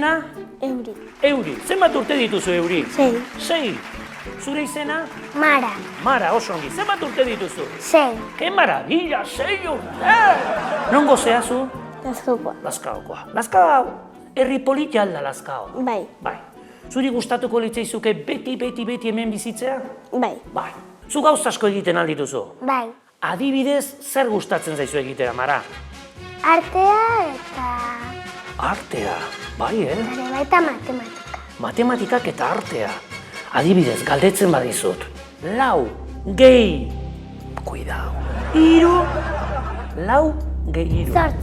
izena? Euri. Euri. Zenbat urte dituzu, Euri? 6. 6. Zure izena? Mara. Mara, oso ongi. Zenbat urte dituzu? 6. Ke maravilla, 6 urte! Nongo zehazu? Lazkokoa. Lazkaokoa. Lazkao, herri politia alda Lazkao. Bai. Bai. Zuri gustatuko litzaizuke beti hemen bizitzea? Bai. Bai. Zu gauza asko egiten aldituzu? Bai. Adibidez, zer gustatzen zaizu egitea, Mara? Artea eta... Artea, bai, Ere baita matematika. Matematikak eta artea. Adibidez, galdetzen badizut. 4, gehi. Kuidao. 3, 4, gehi 3. 8.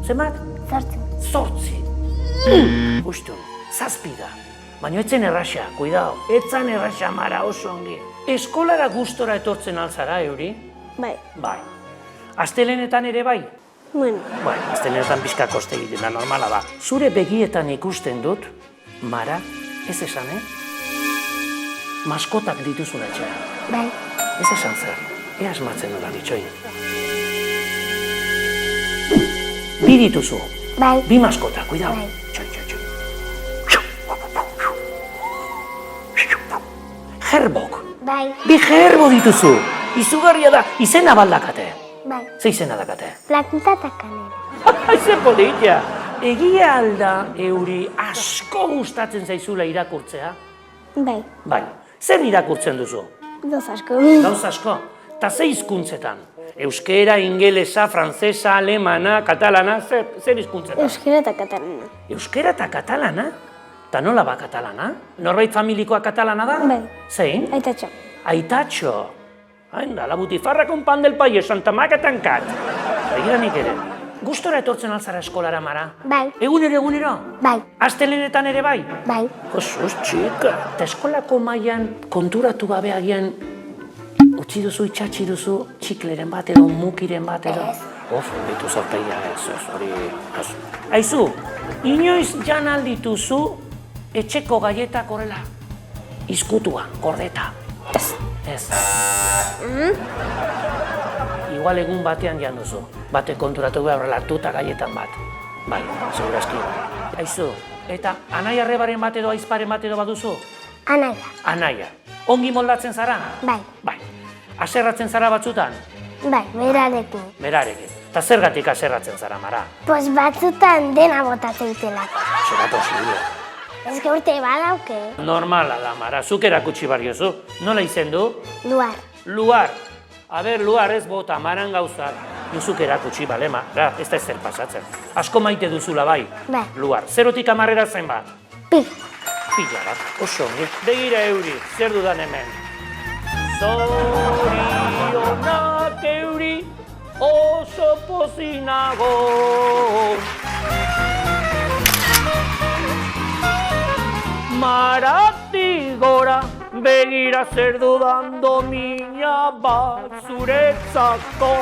Zenbat? 8. 8. Justun, 7 da. Baina etzen erraxa, kuidao. Etzan erraxa, Mara, oso ongi. Eskolara gustora etortzen alzara, Euri? Bai. Bai. Astelenetan ere bai? Bueno. Bai, astelenetan pixka koste egiten da, normala da. Zure begietan ikusten dut, Mara, ez esan, Maskotak dituzun etxea. Bai. Ez esan zer, ea asmatzen nola bitxoin. Bi dituzu. Bai. Bi maskota, kuidao. Bai. Txoi. Gerbok. Bai. Bi gerbo dituzu. Izugarria da. Izena baldakate. Bai. Ze izena dakate? Plakita eta kanela. Aize politia. Egia alda, Euri, asko gustatzen zaizula irakurtzea? Bai. Bai. Zer irakurtzen duzu? Gauz asko. Gauz asko. Ta ze hizkuntzetan? Euskera, ingelesa, frantsesa, alemana, katalana, zer hizkuntzetan? Euskera eta katalana. Euskera eta katalana? Ta nola ba katalana? Norbait familikoa katalana da? Bai. Zein? Aitatxo. Aitatxo. Anda, la butifarra con pan del país, Santa Maca tancat. Begira nik ere. Gustora etortzen alzara eskolara, Mara? Bai. Egunero? Bai. Astelenetan ere bai? Bai. Josuz, txika. Eta eskolako mailan konturatu gabe agian utzi duzu, itxatxi duzu, txikleren bat edo, mukiren bat edo? Ez. Bitu zorpeia, ez, hori... Aizu, inoiz jan aldituzu etxeko gaietak horrela, izkutuan, gordeta. Ez. Igual egun batean jan duzu. Bate konturatu behar horrela hartuta gaietan bat. Bai, segurazki. Aizu, eta anai arrebaren bat edo aizparen bat edo baduzu? Anaia. Anaia. Ongi moldatzen zara? Bai. Bai. Aserratzen zara batzutan? Bai, berarekin. Berarekin. Eta zergatik aserratzen zara, Mara? Pues batzutan dena botatzen dutelako. Zera posible. Ez que urte badauke. Normala da, Mara. Zuk erakutsi barriozu. Nola izen du? Luar. Luar. Luar ez bota, Maran gauzak. Duzuk erakutsi, bale, Mara, ez da ezer pasatzen. Asko maite duzula bai. Bai. Luar. 0-tik 10 zenbat? Pi. Pila bat, oso ongi. Begira, Euri, zer dudan hemen. Zorionak, Euri, oso pozinago. Marati gora, begira zer dudan domina bat zuretzako.